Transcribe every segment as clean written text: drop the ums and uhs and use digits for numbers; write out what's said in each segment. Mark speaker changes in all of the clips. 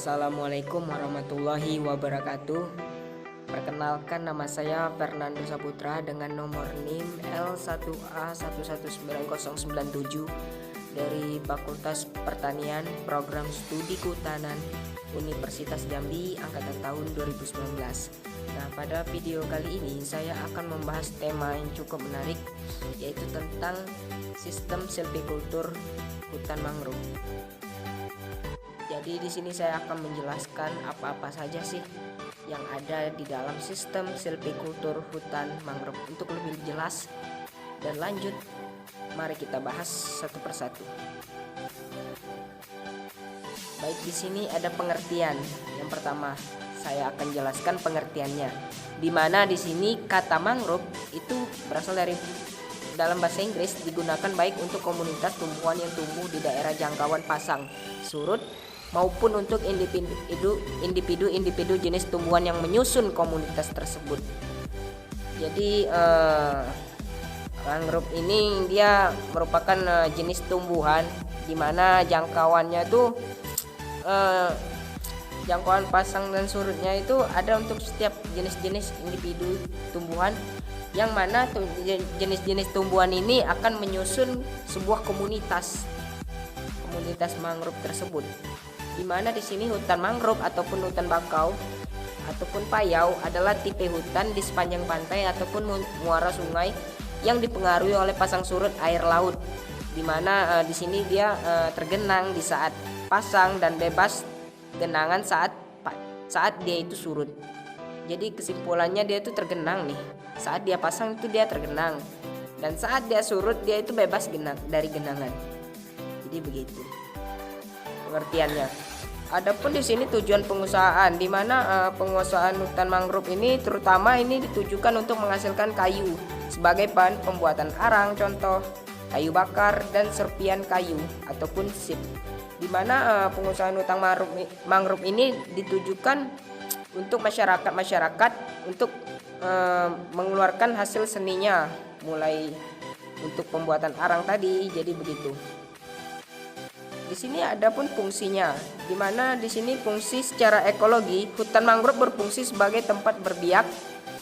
Speaker 1: Assalamualaikum warahmatullahi wabarakatuh. Perkenalkan, nama saya Fernando Saputra dengan nomor NIM L1A119097 dari Fakultas Pertanian Program Studi Kehutanan Universitas Jambi angkatan tahun 2019. Nah, pada video kali ini saya akan membahas tema yang cukup menarik, yaitu tentang sistem silvikultur hutan mangrove. Jadi di sini saya akan menjelaskan apa-apa saja sih yang ada di dalam sistem silvikultur hutan mangrove. Untuk lebih jelas dan lanjut, mari kita bahas satu persatu. Baik, di sini ada pengertian. Yang pertama, saya akan jelaskan pengertiannya. Di mana di sini kata mangrove itu berasal dari dalam bahasa Inggris, digunakan baik untuk komunitas tumbuhan yang tumbuh di daerah jangkauan pasang surut maupun untuk individu jenis tumbuhan yang menyusun komunitas tersebut. Jadi mangrove ini dia merupakan jenis tumbuhan di mana jangkauannya tuh jangkauan pasang dan surutnya itu ada untuk setiap jenis-jenis individu tumbuhan, yang mana jenis-jenis tumbuhan ini akan menyusun sebuah komunitas mangrove tersebut. Di mana di sini hutan mangrove ataupun hutan bakau ataupun payau adalah tipe hutan di sepanjang pantai ataupun muara sungai yang dipengaruhi oleh pasang surut air laut. Di mana di sini dia tergenang di saat pasang dan bebas genangan saat dia itu surut. Jadi kesimpulannya dia itu tergenang nih. Saat dia pasang itu dia tergenang, dan saat dia surut dia itu bebas dari genangan. Jadi begitu pengertiannya. Adapun di sini tujuan pengusahaan, di mana pengusahaan hutan mangrove ini terutama ini ditujukan untuk menghasilkan kayu sebagai bahan pembuatan arang, contoh kayu bakar dan serpian kayu ataupun sip. Di mana pengusahaan hutan mangrove ini ditujukan untuk masyarakat untuk mengeluarkan hasil seninya, mulai untuk pembuatan arang tadi. Jadi begitu. Di sini ada pun fungsinya, di mana di sini fungsi secara ekologi hutan mangrove berfungsi sebagai tempat berbiak,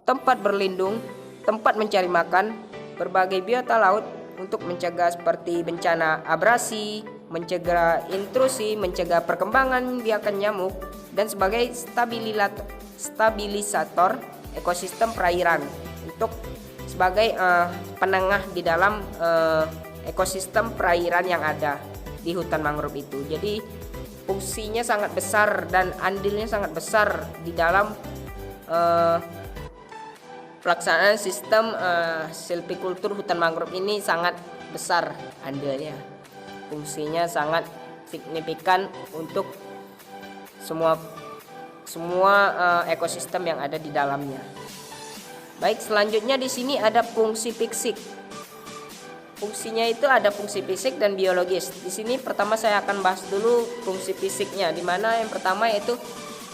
Speaker 1: tempat berlindung, tempat mencari makan berbagai biota laut untuk mencegah seperti bencana abrasi, mencegah intrusi, mencegah perkembangan biakan nyamuk, dan sebagai stabilisator ekosistem perairan untuk sebagai penengah di dalam ekosistem perairan yang ada di hutan mangrove itu. Jadi fungsinya sangat besar dan andilnya sangat besar di dalam pelaksanaan sistem silvikultur hutan mangrove ini. Sangat besar andilnya, fungsinya sangat signifikan untuk semua ekosistem yang ada di dalamnya. Baik, selanjutnya di sini ada fungsi fisik. Fungsinya itu ada fungsi fisik dan biologis. Di sini pertama saya akan bahas dulu fungsi fisiknya, di mana yang pertama yaitu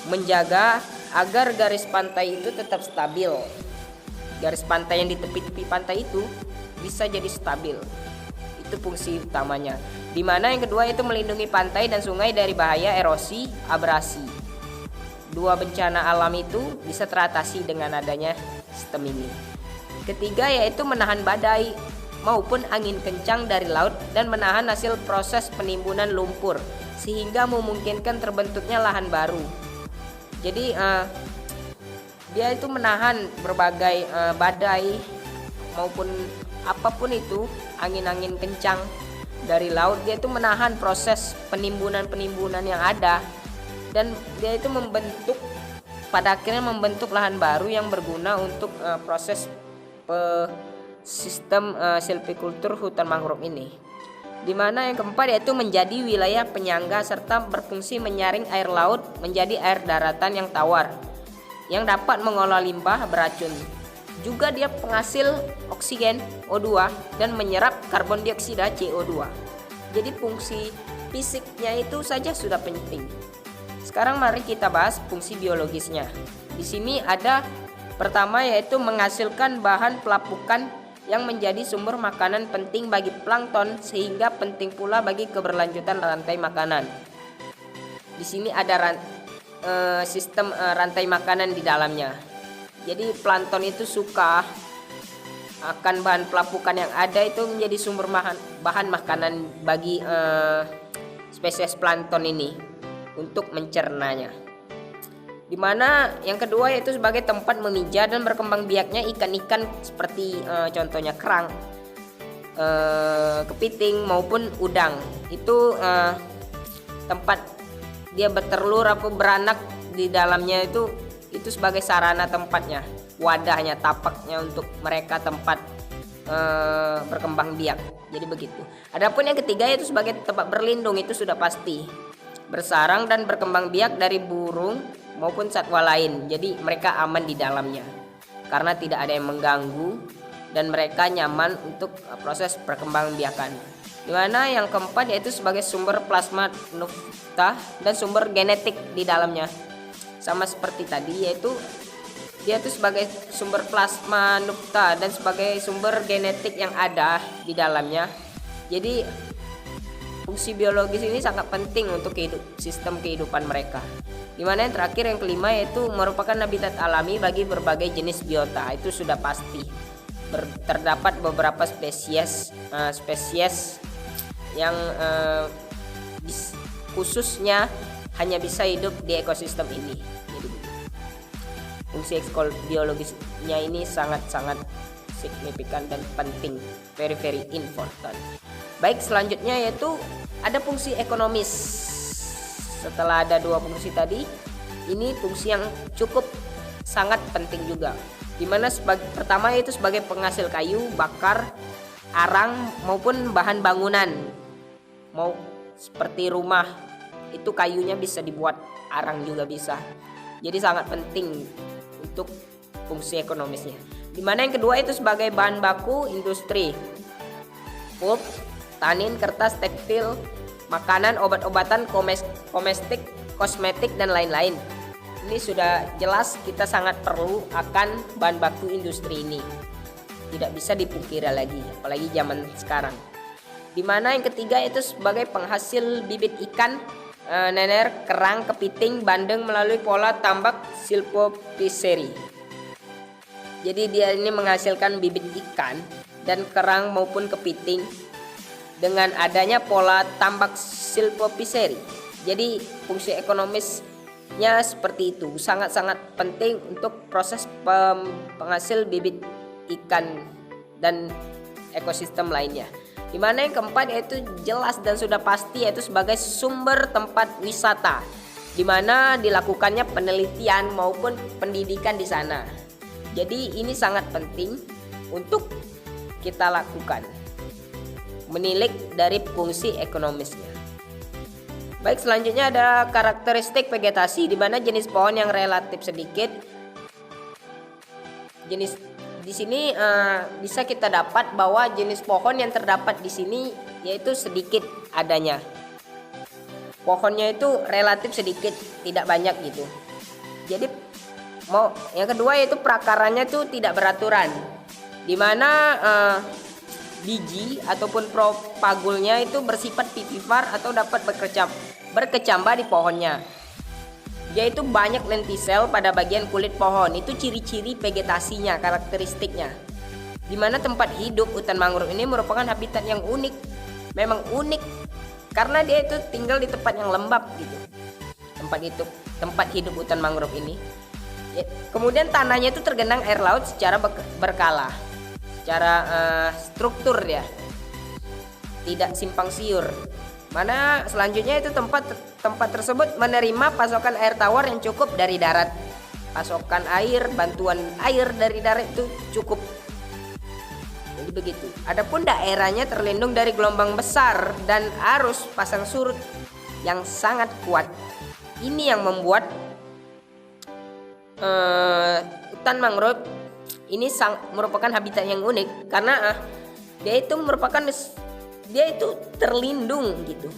Speaker 1: menjaga agar garis pantai itu tetap stabil. Garis pantai yang di tepi-tepi pantai itu bisa jadi stabil. Itu fungsi utamanya. Di mana yang kedua itu melindungi pantai dan sungai dari bahaya erosi, abrasi. Dua bencana alam itu bisa teratasi dengan adanya sistem ini. Ketiga yaitu menahan badai maupun angin kencang dari laut dan menahan hasil proses penimbunan lumpur sehingga memungkinkan terbentuknya lahan baru. Jadi dia itu menahan berbagai badai maupun apapun itu, angin-angin kencang dari laut. Dia itu menahan proses penimbunan yang ada, dan dia itu pada akhirnya membentuk lahan baru yang berguna untuk proses sistem silvikultur hutan mangrove ini. Di mana yang keempat yaitu menjadi wilayah penyangga serta berfungsi menyaring air laut menjadi air daratan yang tawar yang dapat mengolah limbah beracun. Juga dia penghasil oksigen O2 dan menyerap karbon dioksida CO2. Jadi fungsi fisiknya itu saja sudah penting. Sekarang mari kita bahas fungsi biologisnya. Di sini ada pertama yaitu menghasilkan bahan pelapukan yang menjadi sumber makanan penting bagi plankton sehingga penting pula bagi keberlanjutan rantai makanan. Di sini ada sistem rantai makanan di dalamnya. Jadi plankton itu suka akan bahan pelapukan yang ada itu menjadi sumber bahan makanan bagi spesies plankton ini untuk mencernanya. Dimana yang kedua yaitu sebagai tempat memijah dan berkembang biaknya ikan-ikan seperti contohnya kerang, kepiting maupun udang. Itu tempat dia bertelur atau beranak di dalamnya, itu sebagai sarana tempatnya, wadahnya, tapaknya untuk mereka tempat berkembang biak. Jadi begitu. Adapun yang ketiga yaitu sebagai tempat berlindung, itu sudah pasti bersarang dan berkembang biak dari burung maupun satwa lain. Jadi mereka aman di dalamnya karena tidak ada yang mengganggu dan mereka nyaman untuk proses perkembangbiakan. Dimana yang keempat yaitu sebagai sumber plasma nufta dan sumber genetik di dalamnya. Sama seperti tadi, yaitu dia itu sebagai sumber plasma nufta dan sebagai sumber genetik yang ada di dalamnya. Jadi fungsi biologis ini sangat penting untuk sistem kehidupan mereka. Dimana yang terakhir yang kelima yaitu merupakan habitat alami bagi berbagai jenis biota. Itu sudah pasti terdapat beberapa spesies yang khususnya hanya bisa hidup di ekosistem ini. Jadi fungsi biologisnya ini sangat-sangat signifikan dan penting, very important. Baik, selanjutnya yaitu ada fungsi ekonomis. Setelah ada dua fungsi tadi, ini fungsi yang cukup sangat penting juga. Dimana pertama yaitu sebagai penghasil kayu bakar, arang maupun bahan bangunan. Mau seperti rumah, itu kayunya bisa dibuat arang juga bisa. Jadi sangat penting untuk fungsi ekonomisnya. Dimana yang kedua itu sebagai bahan baku industri, pulp, tanin, kertas, tekstil, makanan, obat-obatan, kosmetik dan lain-lain. Ini sudah jelas kita sangat perlu akan bahan baku industri ini. Tidak bisa dipungkiri lagi, apalagi zaman sekarang. Dimana yang ketiga itu sebagai penghasil bibit ikan, nener, kerang, kepiting, bandeng melalui pola tambak silvopriseri. Jadi dia ini menghasilkan bibit ikan dan kerang maupun kepiting dengan adanya pola tambak silvopriseri. Jadi fungsi ekonomisnya seperti itu, sangat-sangat penting untuk proses penghasil bibit ikan dan ekosistem lainnya. Dimana yang keempat yaitu jelas dan sudah pasti yaitu sebagai sumber tempat wisata, dimana dilakukannya penelitian maupun pendidikan di sana. Jadi ini sangat penting untuk kita lakukan, menilik dari fungsi ekonomisnya. Baik, selanjutnya ada karakteristik vegetasi, di mana jenis pohon yang relatif sedikit. Jenis di sini bisa kita dapat bahwa jenis pohon yang terdapat di sini yaitu sedikit adanya. Pohonnya itu relatif sedikit, tidak banyak gitu. Jadi yang kedua yaitu prakaranya itu tidak beraturan, di mana biji ataupun propagulnya itu bersifat vivipar atau dapat berkecambah di pohonnya. Yaitu banyak lentisel pada bagian kulit pohon. Itu ciri-ciri vegetasinya, karakteristiknya. Di mana tempat hidup hutan mangrove ini merupakan habitat yang unik. Memang unik karena dia itu tinggal di tempat yang lembab gitu. Tempat hidup hutan mangrove ini. Kemudian tanahnya itu tergenang air laut secara berkala. Secara struktur ya, tidak simpang siur. Mana selanjutnya itu tempat tersebut menerima pasokan air tawar yang cukup dari darat. Pasokan air, bantuan air dari darat itu cukup. Jadi begitu. Adapun daerahnya terlindung dari gelombang besar dan arus pasang surut yang sangat kuat. Ini yang membuat hutan mangrove ini merupakan habitat yang unik karena dia itu terlindung gitu.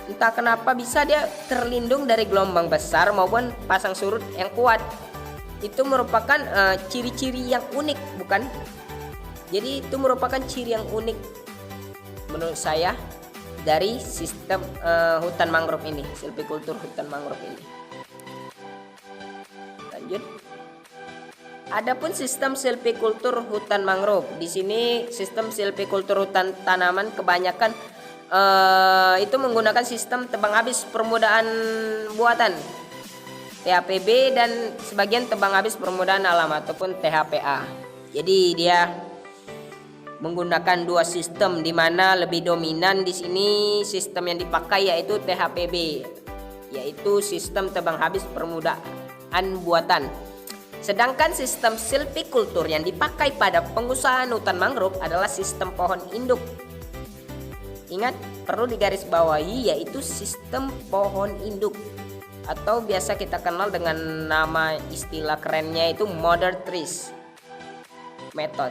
Speaker 1: Entah kenapa bisa dia terlindung dari gelombang besar maupun pasang surut yang kuat. Itu merupakan ciri-ciri yang unik, bukan? Jadi itu merupakan ciri yang unik menurut saya. dari sistem hutan mangrove ini, silvikultur hutan mangrove ini. Lanjut. Adapun sistem silvikultur hutan mangrove, di sini sistem silvikultur hutan tanaman kebanyakan itu menggunakan sistem tebang habis permukaan buatan THPB dan sebagian tebang habis permukaan alam ataupun THPA. Jadi dia menggunakan dua sistem, di mana lebih dominan di sini sistem yang dipakai yaitu THPB, yaitu sistem tebang habis permukaan buatan. Sedangkan sistem silvikultur yang dipakai pada pengusahaan hutan mangrove adalah sistem pohon induk. Ingat, perlu digarisbawahi yaitu sistem pohon induk, atau biasa kita kenal dengan nama istilah kerennya itu modern trees method,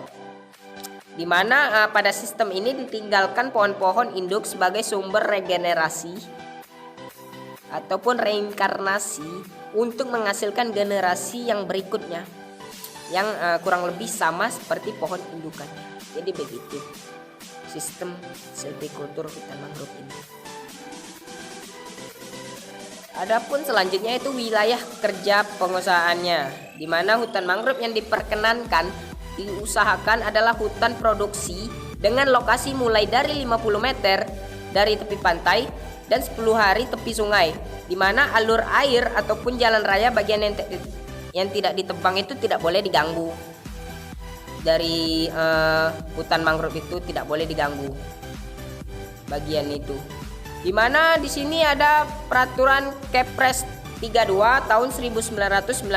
Speaker 1: di mana pada sistem ini ditinggalkan pohon-pohon induk sebagai sumber regenerasi ataupun reinkarnasi untuk menghasilkan generasi yang berikutnya yang kurang lebih sama seperti pohon indukannya. Jadi begitu sistem silvikultur hutan mangrove ini. Adapun selanjutnya itu wilayah kerja pengusahaannya, di mana hutan mangrove yang diperkenankan diusahakan adalah hutan produksi dengan lokasi mulai dari 50 meter dari tepi pantai dan 10 hari tepi sungai, di mana alur air ataupun jalan raya bagian yang tidak ditebang itu tidak boleh diganggu. Dari hutan mangrove itu tidak boleh diganggu bagian itu. Di mana di sini ada peraturan Kepres 32 tahun 1990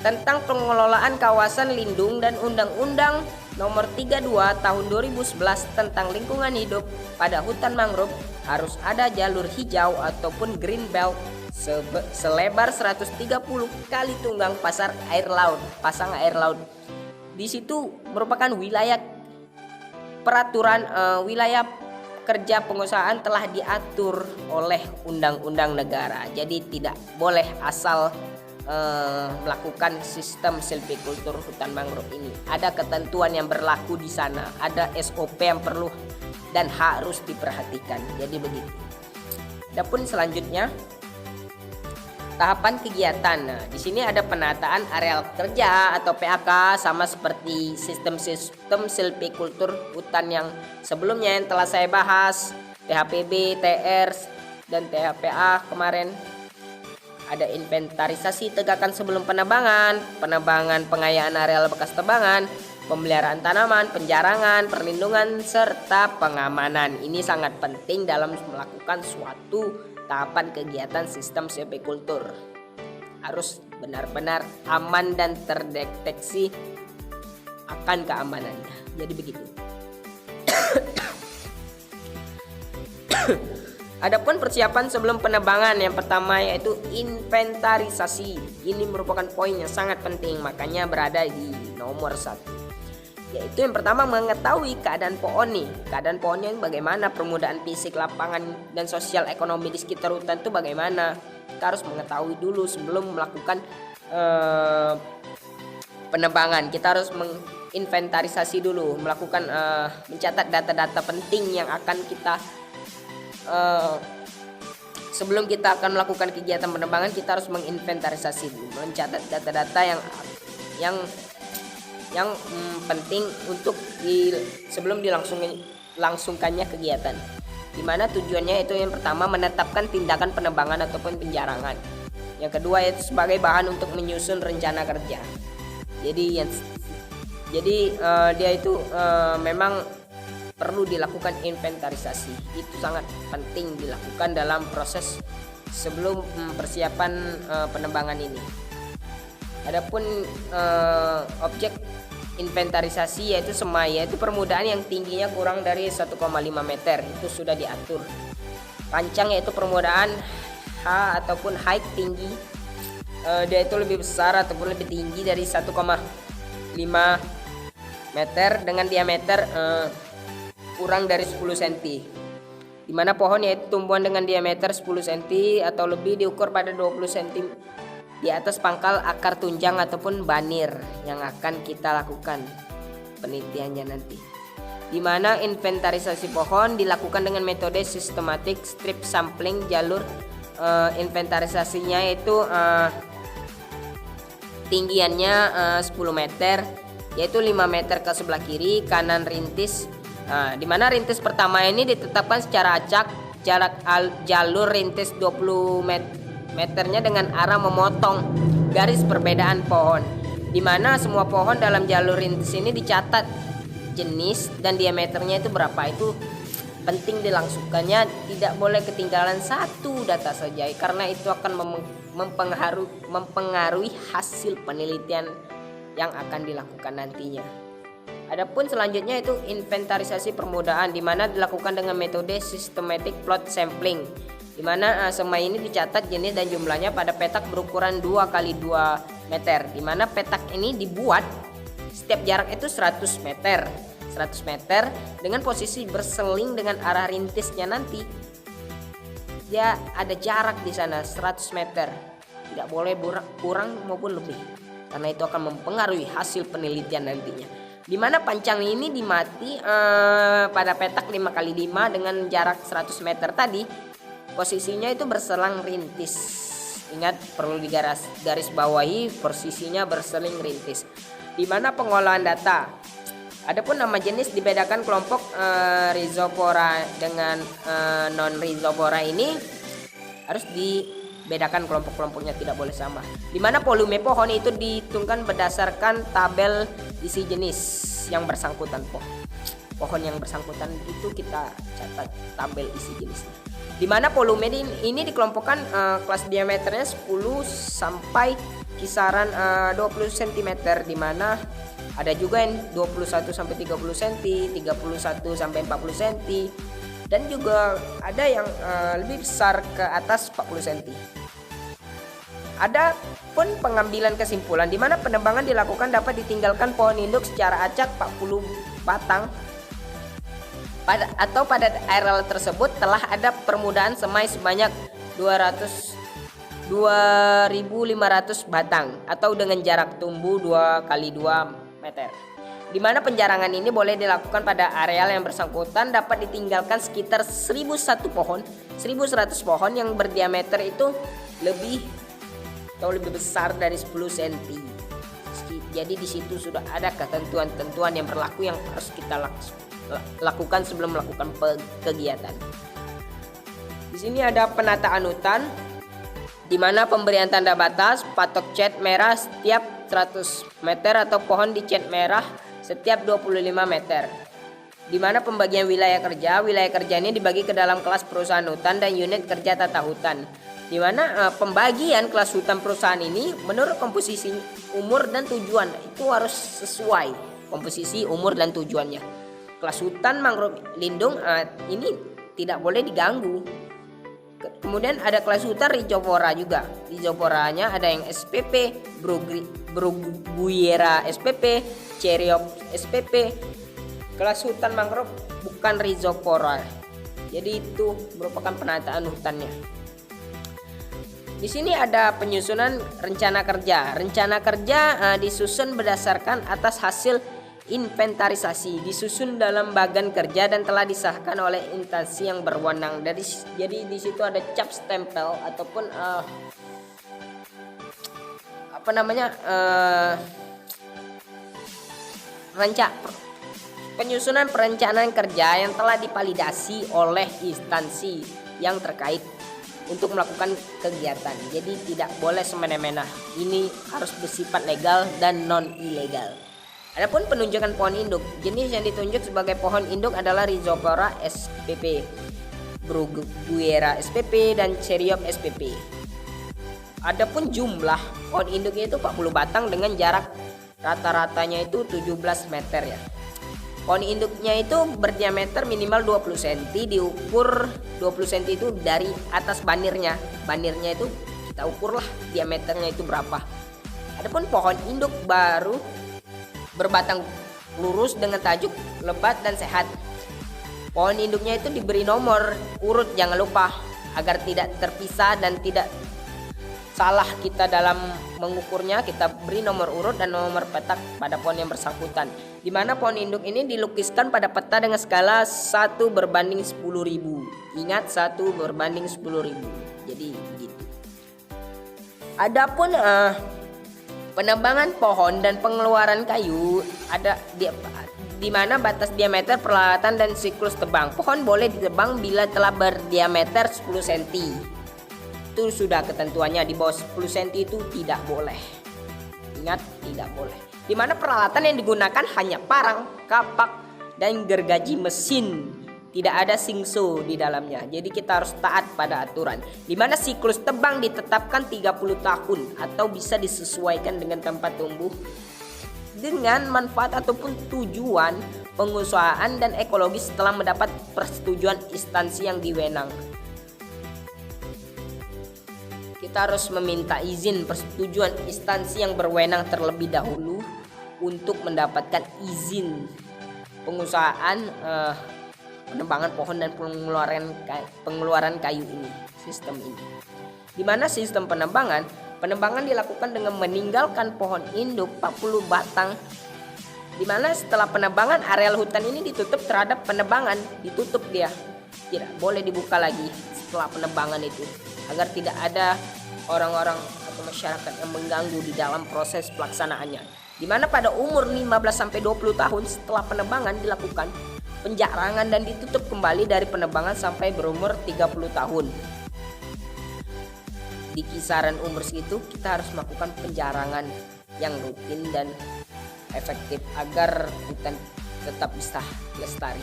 Speaker 1: tentang pengelolaan kawasan lindung dan Undang-Undang Nomor 32 Tahun 2011 tentang lingkungan hidup. Pada hutan mangrove harus ada jalur hijau ataupun green belt selebar 130 kali tunggang pasang air laut. Di situ merupakan wilayah peraturan wilayah kerja pengusahaan telah diatur oleh undang-undang negara. Jadi tidak boleh asal melakukan sistem silvikultur hutan mangrove ini. Ada ketentuan yang berlaku di sana, ada SOP yang perlu dan harus diperhatikan. Jadi begitu. Adapun selanjutnya tahapan kegiatan. Nah, di sini ada penataan areal kerja atau PAK, sama seperti sistem silvikultur hutan yang sebelumnya yang telah saya bahas, THPB, TR dan THPA kemarin. Ada inventarisasi tegakan sebelum penebangan, pengayaan areal bekas tebangan, pemeliharaan tanaman, penjarangan, perlindungan, serta pengamanan. Ini sangat penting dalam melakukan suatu tahapan kegiatan sistem silvikultur. Harus benar-benar aman dan terdeteksi akan keamanannya. Jadi begitu. Adapun persiapan sebelum penebangan, yang pertama yaitu inventarisasi. Ini merupakan poin yang sangat penting, makanya berada di nomor 1. Yaitu yang pertama mengetahui keadaan pohon nih. Keadaan pohonnya bagaimana, permukaan fisik, lapangan dan sosial ekonomi di sekitar hutan itu bagaimana. Kita harus mengetahui dulu sebelum melakukan penebangan. Kita harus menginventarisasi dulu, melakukan mencatat data-data penting yang akan kita sebelum kita akan melakukan kegiatan penebangan. Kita harus menginventarisasi dulu, mencatat data-data yang penting untuk sebelum dilangsungkannya kegiatan. Dimana tujuannya itu yang pertama menetapkan tindakan penebangan ataupun penjarangan. Yang kedua yaitu sebagai bahan untuk menyusun rencana kerja. Jadi dia itu memang perlu dilakukan inventarisasi. Itu sangat penting dilakukan dalam proses sebelum persiapan penebangan ini. Adapun objek inventarisasi yaitu semai, yaitu permukaan yang tingginya kurang dari 1,5 meter. Itu sudah diatur. Pancang yaitu permukaan H ataupun height tinggi, dia itu lebih besar ataupun lebih tinggi dari 1,5 meter dengan diameter kurang dari 10 cm. Di mana pohon yaitu tumbuhan dengan diameter 10 cm atau lebih diukur pada 20 cm di atas pangkal akar tunjang ataupun banir yang akan kita lakukan penelitiannya nanti. di mana inventarisasi pohon dilakukan dengan metode sistematik strip sampling. Jalur inventarisasinya itu tinggiannya 10 meter, yaitu 5 meter ke sebelah kiri kanan rintis. Di mana rintis pertama ini ditetapkan secara acak. Jarak jalur rintis 20 meternya dengan arah memotong garis perbedaan pohon, di mana semua pohon dalam jalur rintis ini dicatat jenis dan diameternya itu berapa. Itu penting dilangsungkannya, tidak boleh ketinggalan satu data saja, karena itu akan mempengaruhi hasil penelitian yang akan dilakukan nantinya. Adapun selanjutnya itu inventarisasi permudahan, di mana dilakukan dengan metode systematic plot sampling, di mana semai ini dicatat jenis dan jumlahnya pada petak berukuran 2x2 meter, di mana petak ini dibuat setiap jarak itu 100 meter dengan posisi berseling dengan arah rintisnya. Nanti ya ada jarak di sana 100 meter, tidak boleh kurang maupun lebih, karena itu akan mempengaruhi hasil penelitian nantinya. Di mana pancang ini dimati pada petak 5x5 dengan jarak 100 meter tadi, posisinya itu berselang rintis. Ingat, perlu digaris bawahi, posisinya berseling rintis. Di mana pengolahan data, adapun nama jenis dibedakan kelompok Rhizopora dengan non Rhizopora ini harus dibedakan kelompok-kelompoknya, tidak boleh sama. Di mana volume pohon itu dihitungkan berdasarkan tabel isi jenis yang bersangkutan. Pohon yang bersangkutan itu kita catat tabel isi jenisnya. Di mana volume ini dikelompokkan kelas diameternya 10 sampai kisaran 20 cm, di mana ada juga yang 21 sampai 30 cm, 31 sampai 40 cm, dan juga ada yang lebih besar ke atas 40 cm. Ada pun pengambilan kesimpulan, di mana penebangan dilakukan dapat ditinggalkan pohon induk secara acak 40 batang pada areal tersebut telah ada permudahan semai sebanyak 2.500 batang atau dengan jarak tumbuh 2x2 meter. Di mana penjarangan ini boleh dilakukan pada areal yang bersangkutan dapat ditinggalkan sekitar 1.100 pohon yang berdiameter itu lebih besar dari 10 cm. Jadi di situ sudah ada ketentuan-ketentuan yang berlaku yang harus kita lakukan sebelum melakukan kegiatan. Di sini ada penataan hutan, di mana pemberian tanda batas patok cat merah setiap 100 meter atau pohon dicat merah setiap 25 meter. Di mana pembagian wilayah kerja ini dibagi ke dalam kelas perusahaan hutan dan unit kerja tata hutan. Di mana pembagian kelas hutan perusahaan ini menurut komposisi umur dan tujuan itu harus sesuai komposisi umur dan tujuannya. Kelas hutan mangrove lindung ini tidak boleh diganggu. Kemudian ada kelas hutan Rhizopora juga. Rhizoporanya ada yang SPP, Bruguiera SPP, Cereops SPP. Kelas hutan mangrove bukan Rhizopora. Jadi itu merupakan penataan hutannya. Di sini ada penyusunan rencana kerja. Rencana kerja disusun berdasarkan atas hasil inventarisasi, disusun dalam bagan kerja dan telah disahkan oleh instansi yang berwenang. Jadi di situ ada cap stempel ataupun penyusunan perencanaan kerja yang telah divalidasi oleh instansi yang terkait untuk melakukan kegiatan. Jadi tidak boleh semena-mena. Ini harus bersifat legal dan non ilegal. Adapun penunjukan pohon induk, jenis yang ditunjuk sebagai pohon induk adalah Rhizopora SPP, Bruguiera SPP, dan Cereops SPP. Adapun jumlah pohon induknya itu 40 batang dengan jarak rata-ratanya itu 17 meter ya. Pohon induknya itu berdiameter minimal 20 cm, diukur 20 cm itu dari atas banirnya. Banirnya itu kita ukurlah diameternya itu berapa. Adapun pohon induk baru berbatang lurus dengan tajuk lebat dan sehat. Pohon induknya itu diberi nomor urut, jangan lupa, agar tidak terpisah dan tidak salah kita dalam mengukurnya kita beri nomor urut dan nomor petak pada pohon yang bersangkutan, di mana pohon induk ini dilukiskan pada peta dengan skala 1/10.000. Ingat, 1/10.000. Jadi begitu. Adapun penebangan pohon dan pengeluaran kayu ada di mana batas diameter peralatan dan siklus tebang. Pohon boleh ditebang bila telah berdiameter 10 cm. Itu sudah ketentuannya, di bawah 10 cm itu tidak boleh. Ingat, tidak boleh. Di mana peralatan yang digunakan hanya parang, kapak, dan gergaji mesin. Tidak ada singso di dalamnya. Jadi kita harus taat pada aturan. Di mana siklus tebang ditetapkan 30 tahun atau bisa disesuaikan dengan tempat tumbuh dengan manfaat ataupun tujuan pengusahaan dan ekologis setelah mendapat persetujuan instansi yang diwenang. Kita harus meminta izin persetujuan instansi yang berwenang terlebih dahulu untuk mendapatkan izin pengusahaan penebangan pohon dan pengeluaran kayu ini, sistem ini. Di mana sistem penebangan dilakukan dengan meninggalkan pohon induk 40 batang. Di mana setelah penebangan areal hutan ini ditutup terhadap penebangan, ditutup dia. Tidak boleh dibuka lagi setelah penebangan itu, agar tidak ada orang-orang atau masyarakat yang mengganggu di dalam proses pelaksanaannya. Di mana pada umur 15-20 tahun setelah penebangan dilakukan penjarangan dan ditutup kembali dari penebangan sampai berumur 30 tahun. Di kisaran umur segitu kita harus melakukan penjarangan yang rutin dan efektif agar hutan tetap bisa lestari.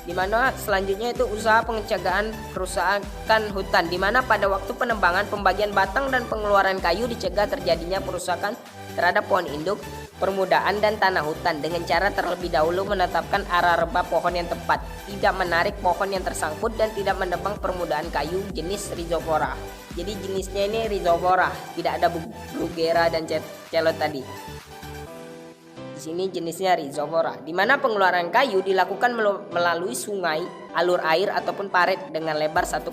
Speaker 1: Di mana selanjutnya itu usaha pencegahan kerusakan hutan, di mana pada waktu penebangan, pembagian batang dan pengeluaran kayu dicegah terjadinya perusakan terhadap pohon induk, permudahan dan tanah hutan dengan cara terlebih dahulu menetapkan arah rebah pohon yang tepat, tidak menarik pohon yang tersangkut dan tidak menebang permudahan kayu jenis Rhizopora. Jadi jenisnya ini Rhizopora, tidak ada Bruguera dan Celot tadi. Di sini jenisnya Rhizopora, di mana pengeluaran kayu dilakukan melalui sungai, alur air ataupun parit dengan lebar 1,5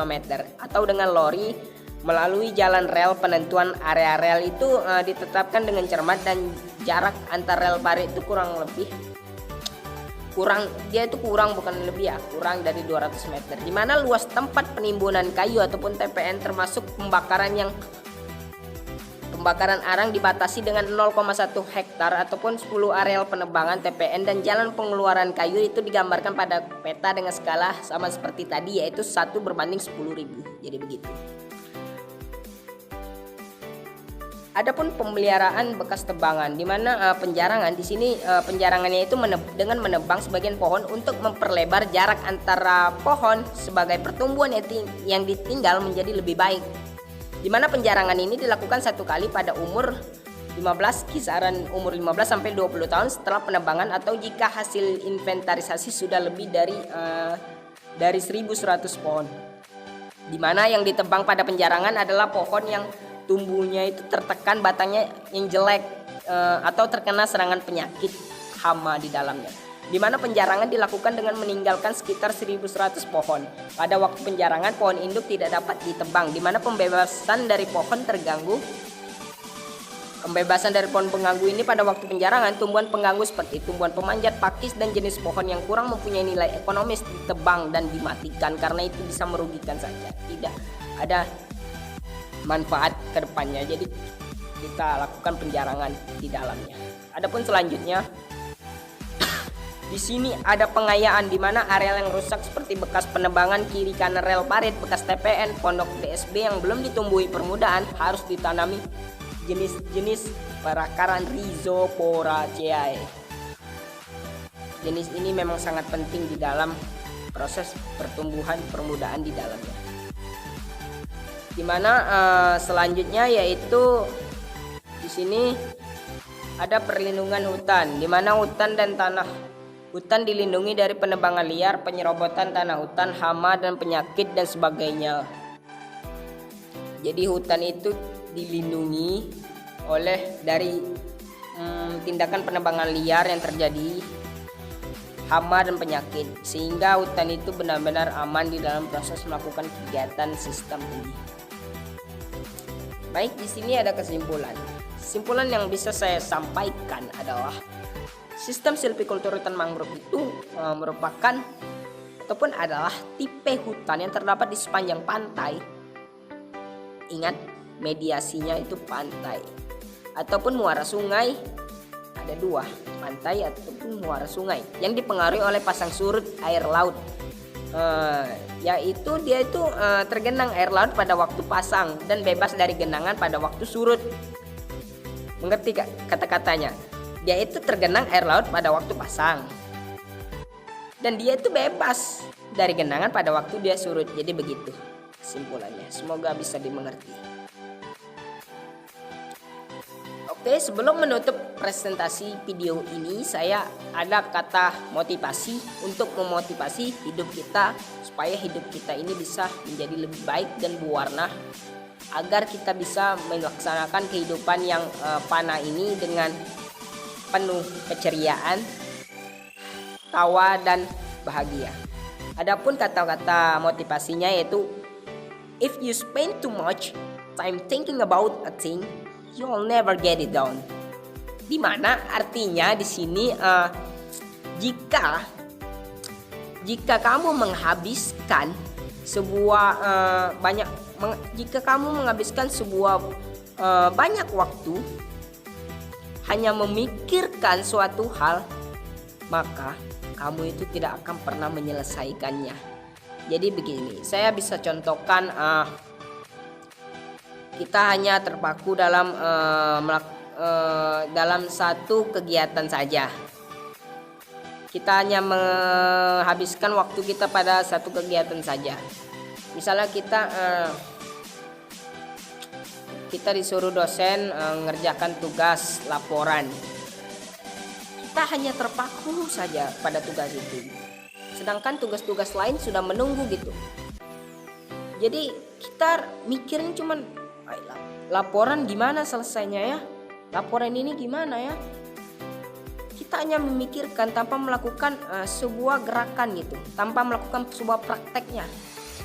Speaker 1: meter atau dengan lori melalui jalan rel. Penentuan area rel itu ditetapkan dengan cermat dan jarak antar rel parit itu kurang dari 200 meter. Di mana luas tempat penimbunan kayu ataupun TPN termasuk pembakaran arang dibatasi dengan 0,1 hektar ataupun 10 areal penebangan TPN, dan jalan pengeluaran kayu itu digambarkan pada peta dengan skala sama seperti tadi, yaitu 1/10.000. Jadi begitu. Adapun pemeliharaan bekas tebangan, di mana penjarangan di sini penjarangannya itu dengan menebang sebagian pohon untuk memperlebar jarak antara pohon sebagai pertumbuhan yang ditinggal menjadi lebih baik. Di mana penjarangan ini dilakukan satu kali pada umur kisaran umur 15 sampai 20 tahun setelah penebangan, atau jika hasil inventarisasi sudah lebih dari 1.100 pohon. Di mana yang ditebang pada penjarangan adalah pohon yang tumbuhnya itu tertekan batangnya yang jelek atau terkena serangan penyakit hama di dalamnya. Di mana penjarangan dilakukan dengan meninggalkan sekitar 1.100 pohon. Pada waktu penjarangan pohon induk tidak dapat ditebang, di mana pembebasan dari pohon terganggu. Pembebasan dari pohon pengganggu ini pada waktu penjarangan, tumbuhan pengganggu seperti tumbuhan pemanjat, pakis dan jenis pohon yang kurang mempunyai nilai ekonomis ditebang dan dimatikan karena itu bisa merugikan saja, tidak ada manfaat ke depannya. Jadi kita lakukan penjarangan di dalamnya. Adapun selanjutnya di sini ada pengayaan, di mana areal yang rusak seperti bekas penebangan kiri kanan rel parit, bekas TPN, pondok DSB yang belum ditumbuhi permudahan harus ditanami jenis-jenis perakaran Rhizoporaceae. Jenis ini memang sangat penting di dalam proses pertumbuhan permudahan di dalamnya. Di mana selanjutnya yaitu di sini ada perlindungan hutan, di mana hutan dilindungi dari penebangan liar, penyerobotan tanah hutan, hama dan penyakit dan sebagainya. Jadi hutan itu dilindungi dari tindakan penebangan liar yang terjadi, hama dan penyakit, sehingga hutan itu benar-benar aman di dalam proses melakukan kegiatan sistem ini. Baik, di sini ada kesimpulan. Kesimpulan yang bisa saya sampaikan adalah sistem silvikultur hutan mangrove itu merupakan ataupun adalah tipe hutan yang terdapat di sepanjang pantai. Ingat, mediasinya itu pantai ataupun muara sungai. Ada dua, pantai ataupun muara sungai yang dipengaruhi oleh pasang surut air laut. Yaitu dia itu tergenang air laut pada waktu pasang dan bebas dari genangan pada waktu surut. Mengerti kata-katanya? Dia itu tergenang air laut pada waktu pasang dan dia itu bebas dari genangan pada waktu dia surut. Jadi begitu kesimpulannya. Semoga bisa dimengerti. Oke, sebelum menutup presentasi video ini, saya ada kata motivasi untuk memotivasi hidup kita supaya hidup kita ini bisa menjadi lebih baik dan berwarna, agar kita bisa melaksanakan kehidupan yang fana ini dengan penuh keceriaan, tawa dan bahagia. Adapun kata-kata motivasinya yaitu, if you spend too much time thinking about a thing, you'll never get it done. Dimana artinya di sini jika kamu menghabiskan banyak waktu hanya memikirkan suatu hal, maka kamu itu tidak akan pernah menyelesaikannya. Jadi begini, saya bisa contohkan, kita hanya terpaku dalam satu kegiatan saja. Kita hanya menghabiskan waktu kita pada satu kegiatan saja. Misalnya kita disuruh dosen mengerjakan tugas laporan. Kita hanya terpaku saja pada tugas itu. Sedangkan tugas-tugas lain sudah menunggu gitu. Jadi kita mikirin cuman laporan gimana selesainya ya? Laporan ini gimana ya? Kita hanya memikirkan tanpa melakukan sebuah gerakan gitu, tanpa melakukan sebuah prakteknya.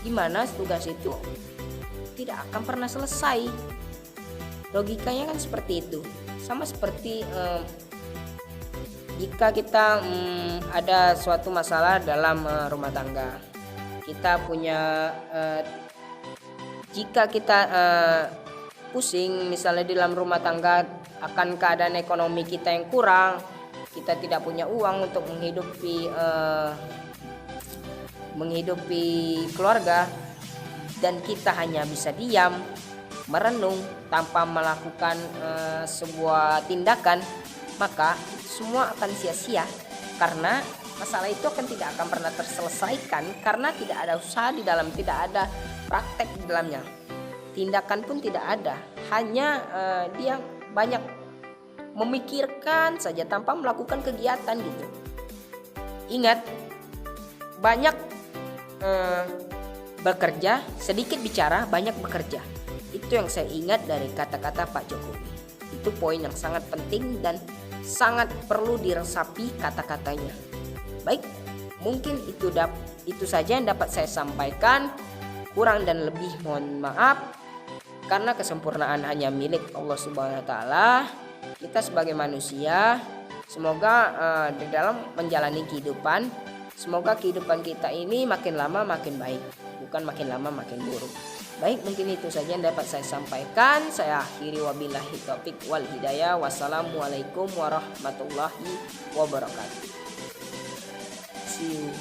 Speaker 1: Gimana tugas itu tidak akan pernah selesai. Logikanya kan seperti itu. Sama seperti jika kita ada suatu masalah dalam rumah tangga. Kita punya jika kita pusing misalnya di dalam rumah tangga akan keadaan ekonomi kita yang kurang, kita tidak punya uang untuk menghidupi keluarga, dan kita hanya bisa diam, merenung tanpa melakukan sebuah tindakan, maka semua akan sia-sia karena masalah itu tidak akan pernah terselesaikan karena tidak ada usaha di dalam, tidak ada praktek di dalamnya. Tindakan pun tidak ada, hanya dia banyak memikirkan saja tanpa melakukan kegiatan gitu. Ingat, banyak bekerja, sedikit bicara, banyak bekerja. Itu yang saya ingat dari kata-kata Pak Jokowi. Itu poin yang sangat penting dan sangat perlu diresapi kata-katanya. Baik, mungkin itu saja yang dapat saya sampaikan. Kurang dan lebih mohon maaf, karena kesempurnaan hanya milik Allah Subhanahu wa taala. Kita sebagai manusia, semoga di dalam menjalani kehidupan, semoga kehidupan kita ini makin lama makin baik, bukan makin lama makin buruk. Baik, mungkin itu saja yang dapat saya sampaikan. Saya akhiri, wabillahi taufik wal hidayah. Wassalamualaikum warahmatullahi wabarakatuh. See you.